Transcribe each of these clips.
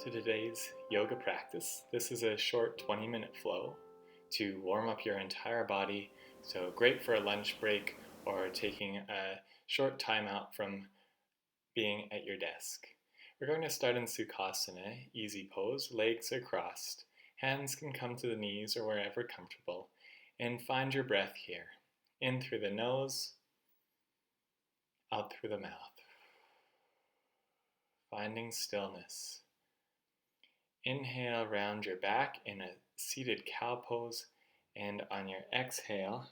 to today's yoga practice. This is a short 20-minute flow to warm up your entire body, so great for a lunch break or taking a short time out from being at your desk. We're going to start in Sukhasana, easy pose, legs are crossed, hands can come to the knees or wherever comfortable, and find your breath here. In through the nose, out through the mouth. Finding stillness. Inhale, round your back in a seated cow pose, and on your exhale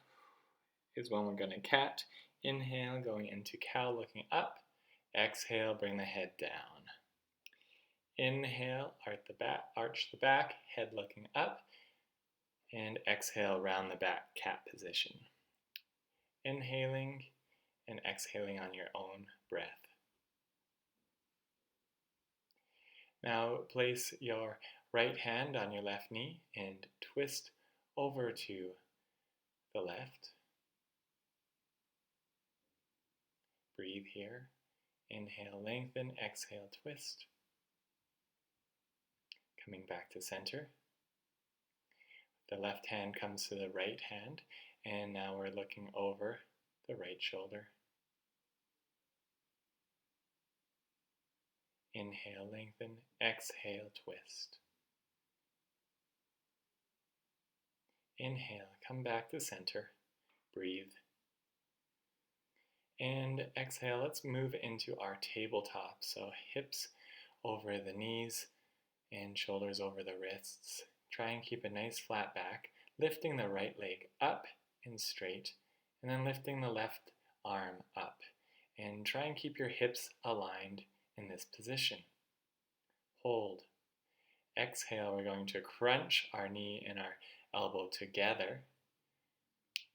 is when we're going to cat. Inhale, going into cow, looking up. Exhale, bring the head down. Inhale, arch the back, head looking up, and exhale, round the back, cat position. Inhaling and exhaling on your own breath. Now place your right hand on your left knee and twist over to the left. Breathe here. Inhale, lengthen, exhale, twist. Coming back to center. The left hand comes to the right hand, and now we're looking over the right shoulder. Inhale, lengthen, exhale, twist. Inhale, come back to center, breathe. And exhale, let's move into our tabletop. So hips over the knees and shoulders over the wrists. Try and keep a nice flat back, lifting the right leg up and straight, and then lifting the left arm up. And try and keep your hips aligned in this position. Hold. Exhale, we're going to crunch our knee and our elbow together.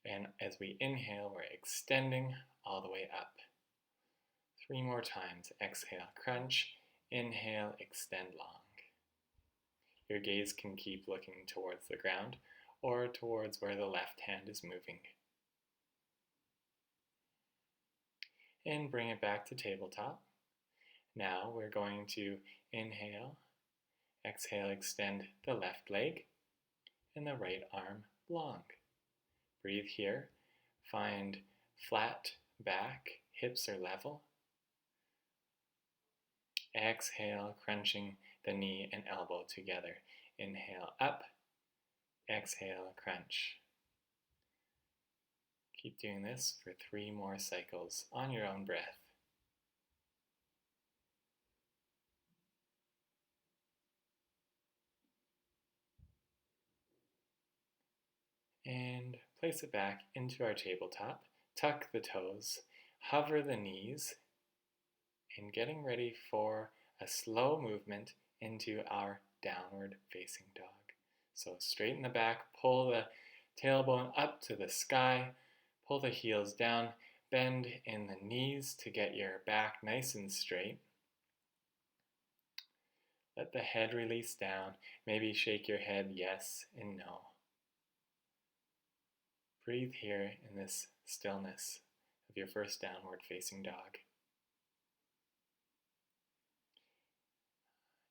And as we inhale, we're extending all the way up. 3 more times. Exhale, crunch. Inhale, extend long. Your gaze can keep looking towards the ground or towards where the left hand is moving. And bring it back to tabletop. Now we're going to inhale, exhale, extend the left leg and the right arm long. Breathe here. Find flat back, hips are level. Exhale, crunching the knee and elbow together. Inhale up, exhale, crunch. Keep doing this for 3 more cycles on your own breath. And place it back into our tabletop. Tuck the toes, hover the knees, and getting ready for a slow movement into our downward facing dog. So straighten the back, pull the tailbone up to the sky, pull the heels down, bend in the knees to get your back nice and straight. Let the head release down. Maybe shake your head yes and no. Breathe here in this stillness of your first downward facing dog.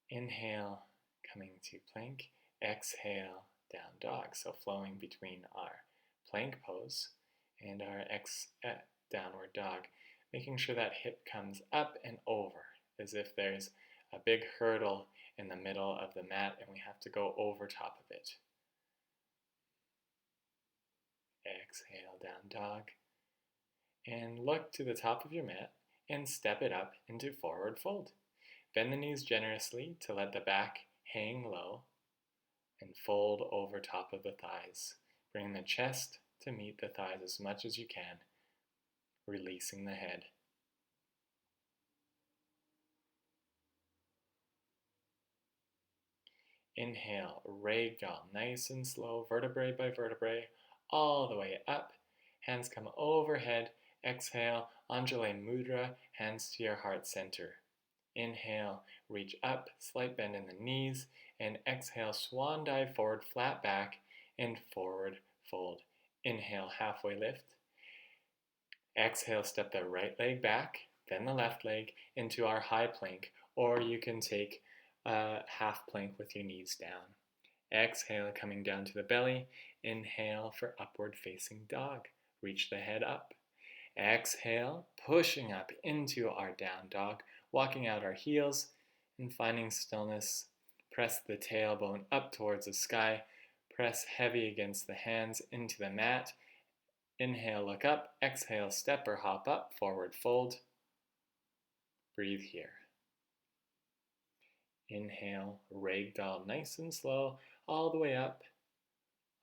Inhale, coming to plank. Exhale, down dog. So flowing between our plank pose and our downward dog. Making sure that hip comes up and over as if there's a big hurdle in the middle of the mat and we have to go over top of it. Exhale, down dog. And look to the top of your mat and step it up into forward fold. Bend the knees generously to let the back hang low and fold over top of the thighs. Bring the chest to meet the thighs as much as you can, releasing the head. Inhale, ragdoll, nice and slow, vertebrae by vertebrae, all the way up. Hands come overhead. Exhale, Anjali Mudra, hands to your heart center. Inhale, reach up, slight bend in the knees, and exhale, swan dive forward, flat back, and forward fold. Inhale, halfway lift. Exhale, step the right leg back, then the left leg into our high plank, or you can take half plank with your knees down. Exhale, coming down to the belly. Inhale for upward facing dog. Reach the head up. Exhale, pushing up into our down dog, walking out our heels and finding stillness. Press the tailbone up towards the sky. Press heavy against the hands into the mat. Inhale, look up. Exhale, step or hop up, forward fold. Breathe here. Inhale, ragdoll, nice and slow, all the way up.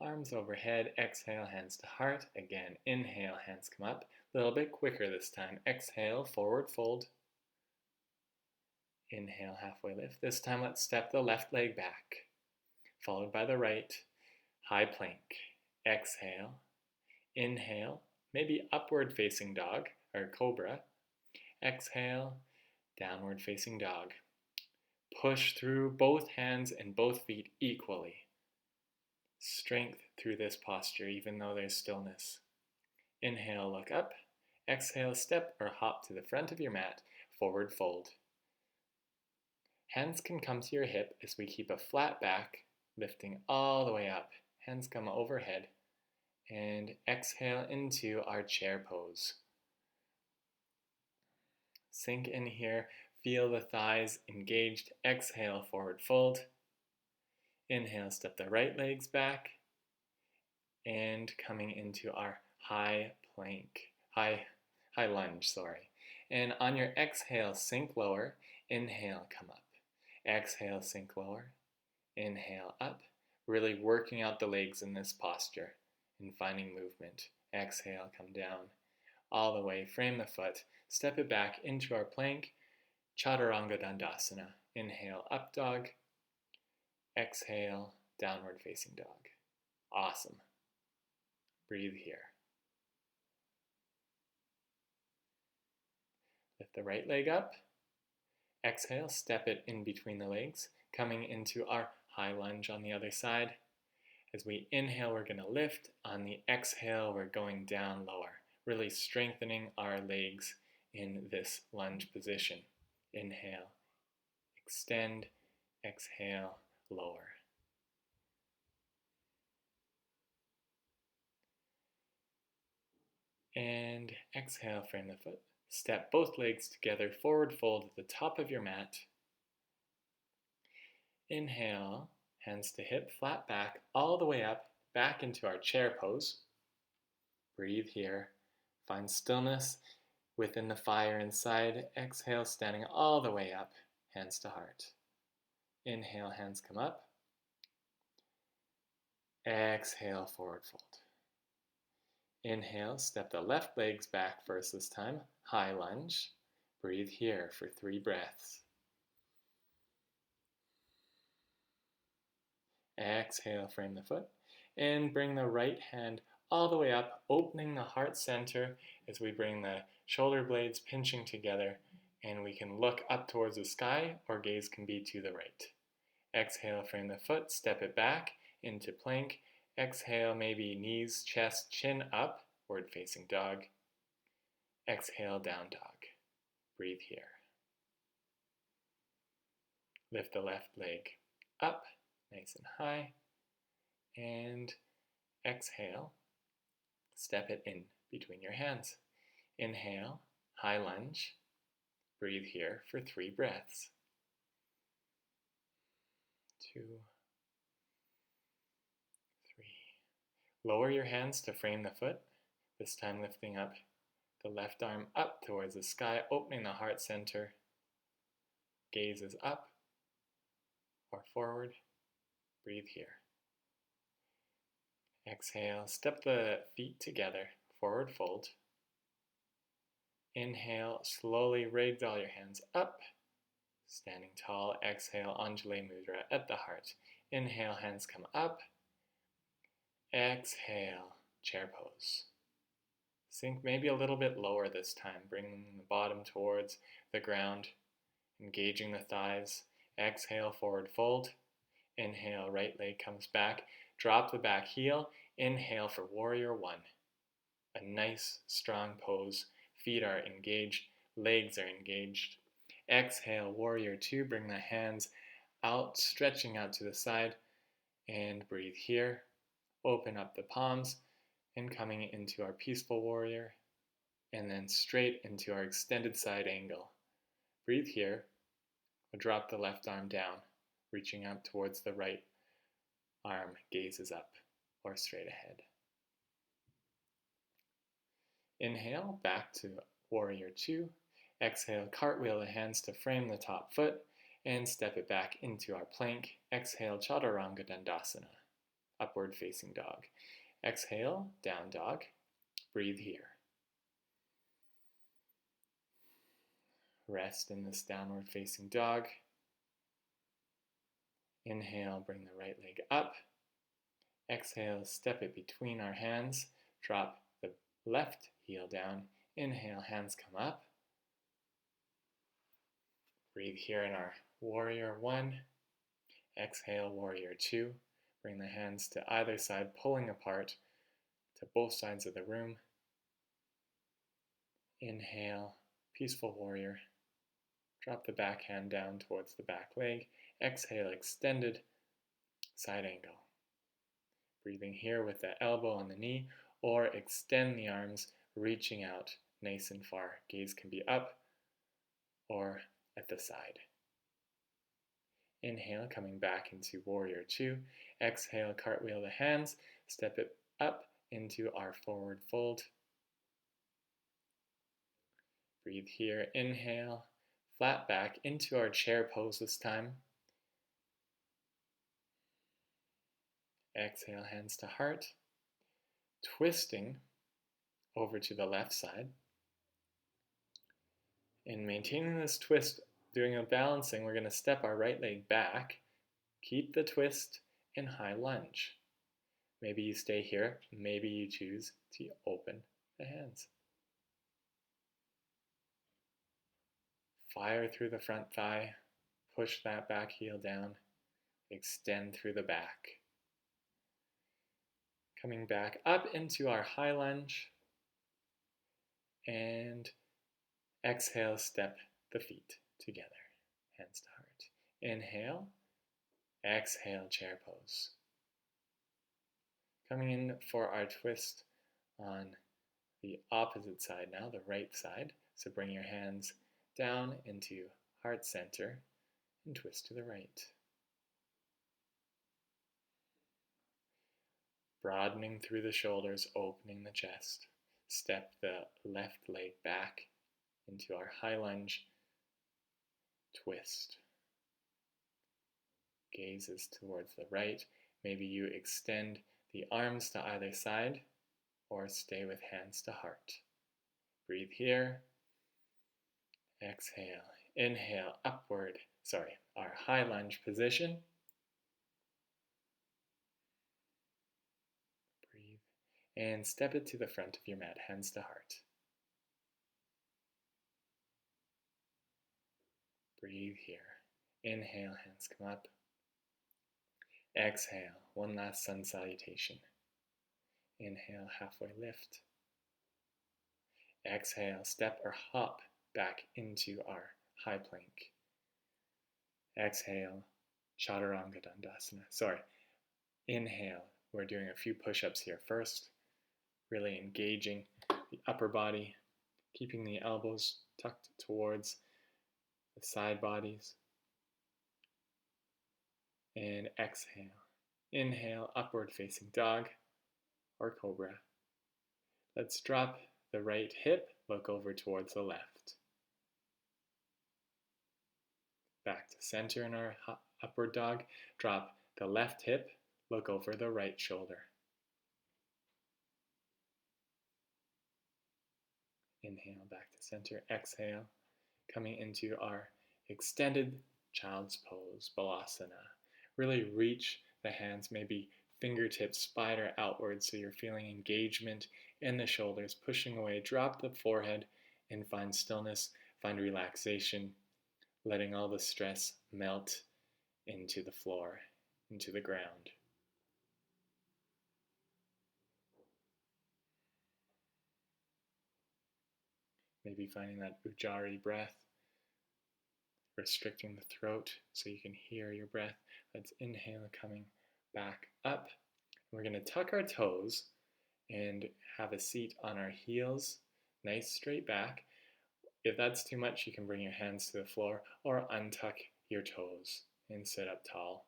Arms overhead, exhale, hands to heart. Again, inhale, hands come up. A little bit quicker this time. Exhale, forward fold. Inhale, halfway lift. This time let's step the left leg back, followed by the right. High plank. Exhale. Inhale, maybe upward facing dog or cobra. Exhale, downward facing dog. Push through both hands and both feet equally. Strength through this posture, even though there's stillness. Inhale, look up. Exhale, step or hop to the front of your mat, forward fold. Hands can come to your hip as we keep a flat back, lifting all the way up. Hands come overhead. And exhale into our chair pose. Sink in here. Feel the thighs engaged. Exhale, forward fold. Inhale, step the right legs back. And coming into our high plank, high lunge, sorry. And on your exhale, sink lower. Inhale, come up. Exhale, sink lower. Inhale, up. Really working out the legs in this posture and finding movement. Exhale, come down. All the way, frame the foot. Step it back into our plank. Chaturanga Dandasana. Inhale, up dog. Exhale, downward facing dog. Awesome. Breathe here. Lift the right leg up. Exhale, step it in between the legs, coming into our high lunge on the other side. As we inhale, we're going to lift. On the exhale, we're going down lower, really strengthening our legs in this lunge position. Inhale, extend, exhale, lower. And exhale, frame the foot. Step both legs together, forward fold at the top of your mat. Inhale, hands to hip, flat back, all the way up, back into our chair pose. Breathe here. Find stillness within the fire inside. Exhale, standing all the way up, hands to heart. Inhale, hands come up. Exhale, forward fold. Inhale, step the left legs back first this time. High lunge. Breathe here for 3 breaths. Exhale, frame the foot. And bring the right hand all the way up, opening the heart center as we bring the shoulder blades pinching together. And we can look up towards the sky, or gaze can be to the right. Exhale, frame the foot, step it back into plank. Exhale, maybe knees, chest, chin up, forward facing dog. Exhale, down dog. Breathe here. Lift the left leg up, nice and high. And exhale, step it in between your hands. Inhale, high lunge. Breathe here for 3 breaths. 2, 3. Lower your hands to frame the foot, this time lifting up the left arm up towards the sky, opening the heart center. Gaze is up or forward. Breathe here. Exhale, step the feet together, forward fold. Inhale, slowly ragdoll your hands up, standing tall. Exhale, Anjali Mudra at the heart. Inhale, hands come up. Exhale, chair pose. Sink maybe a little bit lower this time, bringing the bottom towards the ground, engaging the thighs. Exhale, forward fold. Inhale, right leg comes back. Drop the back heel. Inhale for warrior 1. A nice, strong pose. Feet are engaged, legs are engaged. Exhale, warrior 2. Bring the hands out, stretching out to the side, and breathe here. Open up the palms and coming into our peaceful warrior, and then straight into our extended side angle. Breathe here. Drop the left arm down, reaching out towards the right arm, gazes up or straight ahead. Inhale, back to warrior 2. Exhale, cartwheel the hands to frame the top foot and step it back into our plank. Exhale, Chaturanga Dandasana, upward facing dog. Exhale, down dog. Breathe here. Rest in this downward facing dog. Inhale, bring the right leg up. Exhale, step it between our hands. Drop the left heel down. Inhale, hands come up. Breathe here in our warrior 1. Exhale, warrior 2. Bring the hands to either side, pulling apart to both sides of the room. Inhale, peaceful warrior. Drop the back hand down towards the back leg. Exhale, extended side angle. Breathing here with the elbow on the knee, or extend the arms, reaching out nice and far. Gaze can be up or at the side. Inhale, coming back into warrior 2. Exhale, cartwheel the hands, step it up into our forward fold. Breathe here, inhale, flat back into our chair pose this time. Exhale, hands to heart, twisting over to the left side. And maintaining this twist, doing a balancing, we're going to step our right leg back, keep the twist, and high lunge. Maybe you stay here, maybe you choose to open the hands. Fire through the front thigh, push that back heel down, extend through the back. Coming back up into our high lunge, and exhale, step the feet together, hands to heart. Inhale, exhale, chair pose. Coming in for our twist on the opposite side now, the right side. So bring your hands down into heart center and twist to the right. Broadening through the shoulders, opening the chest. Step the left leg back into our high lunge, twist. Gazes towards the right. Maybe you extend the arms to either side or stay with hands to heart. Breathe here. Exhale. Inhale, upward. Our high lunge position. Breathe. And step it to the front of your mat, hands to heart. Breathe here. Inhale, hands come up. Exhale, one last sun salutation. Inhale, halfway lift. Exhale, step or hop back into our high plank. Exhale, Chaturanga Dandasana. Inhale, we're doing a few push-ups here first, really engaging the upper body, keeping the elbows tucked towards the side bodies. And exhale. Inhale, upward facing dog or cobra. Let's drop the right hip, look over towards the left. Back to center in our upward dog. Drop the left hip, look over the right shoulder. Inhale, back to center. Exhale, coming into our extended child's pose, Balasana. Really reach the hands, maybe fingertips spider outwards so you're feeling engagement in the shoulders, pushing away. Drop the forehead and find stillness, find relaxation, letting all the stress melt into the floor, into the ground. Maybe finding that Ujjayi breath, restricting the throat so you can hear your breath. Let's inhale, coming back up. We're going to tuck our toes and have a seat on our heels, nice straight back. If that's too much, you can bring your hands to the floor or untuck your toes and sit up tall.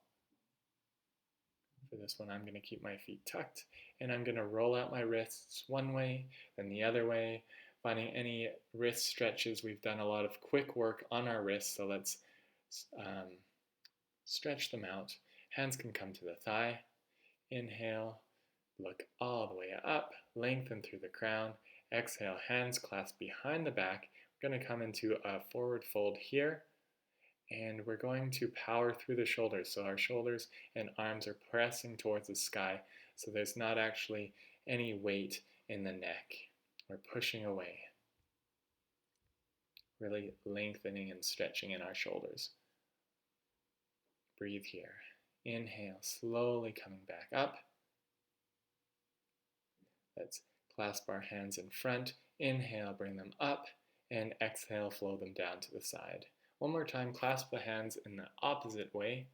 For this one, I'm going to keep my feet tucked, and I'm going to roll out my wrists one way, then the other way, finding any wrist stretches. We've done a lot of quick work on our wrists, so let's stretch them out. Hands can come to the thigh. Inhale, look all the way up, lengthen through the crown. Exhale, hands clasped behind the back. We're going to come into a forward fold here, and we're going to power through the shoulders. So our shoulders and arms are pressing towards the sky, so there's not actually any weight in the neck. We're pushing away, really lengthening and stretching in our shoulders. Breathe here. Inhale, slowly coming back up. Let's clasp our hands in front. Inhale, bring them up, and exhale, flow them down to the side. One more time, clasp the hands in the opposite way,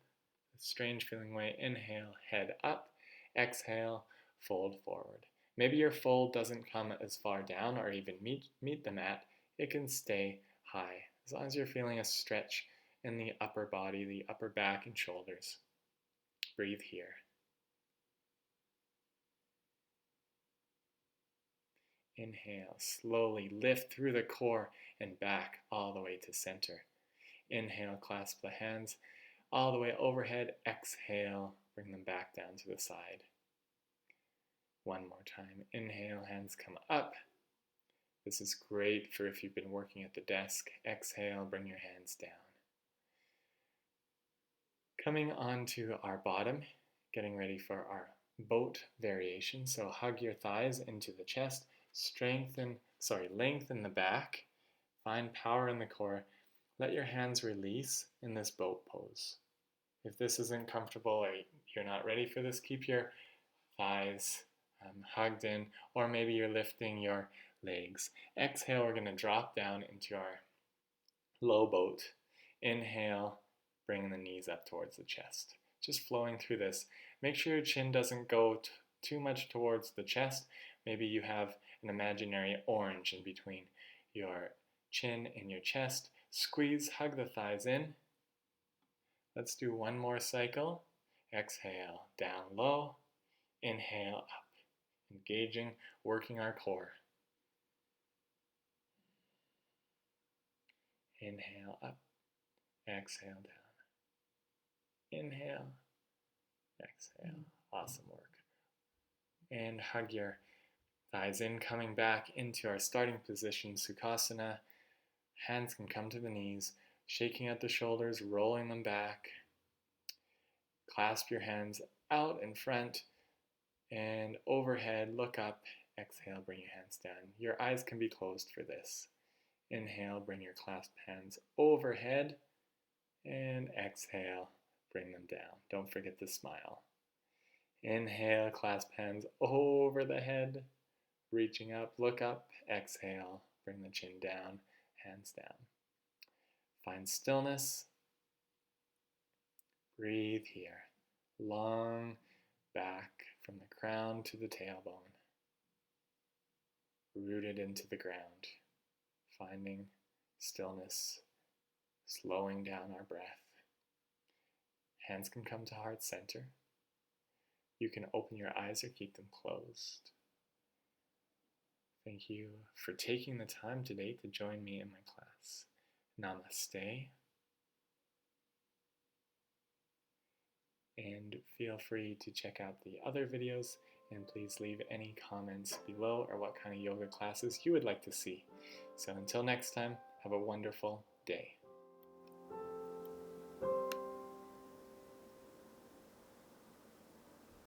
a strange feeling way. Inhale, head up. Exhale, fold forward. Maybe your fold doesn't come as far down or even meet the mat. It can stay high, as long as you're feeling a stretch in the upper body, the upper back and shoulders. Breathe here. Inhale, slowly lift through the core and back all the way to center. Inhale, clasp the hands all the way overhead. Exhale, bring them back down to the side. One more time. Inhale, hands come up. This is great for if you've been working at the desk. Exhale, bring your hands down. Coming onto our bottom, getting ready for our boat variation. So hug your thighs into the chest, lengthen the back, find power in the core. Let your hands release in this boat pose. If this isn't comfortable or you're not ready for this, keep your thighs hugged in, or maybe you're lifting your legs. Exhale, we're going to drop down into our low boat. Inhale, bring the knees up towards the chest. Just flowing through this. Make sure your chin doesn't go too much towards the chest. Maybe you have an imaginary orange in between your chin and your chest. Squeeze, hug the thighs in. Let's do one more cycle. Exhale, down low. Inhale, up. Engaging, working our core. Inhale, up. Exhale, down. Inhale, exhale. Awesome work. And hug your thighs in, coming back into our starting position, Sukhasana. Hands can come to the knees, shaking at the shoulders, rolling them back. Clasp your hands out in front and overhead, look up. Exhale, bring your hands down. Your eyes can be closed for this. Inhale, bring your clasped hands overhead, and exhale, bring them down. Don't forget to smile. Inhale, clasp hands over the head, reaching up, look up. Exhale, bring the chin down, hands down. Find stillness. Breathe here. Long back from the crown to the tailbone. Rooted into the ground. Finding stillness. Slowing down our breath. Hands can come to heart center. You can open your eyes or keep them closed. Thank you for taking the time today to join me in my class. Namaste. And feel free to check out the other videos, and please leave any comments below or what kind of yoga classes you would like to see. So until next time, have a wonderful day.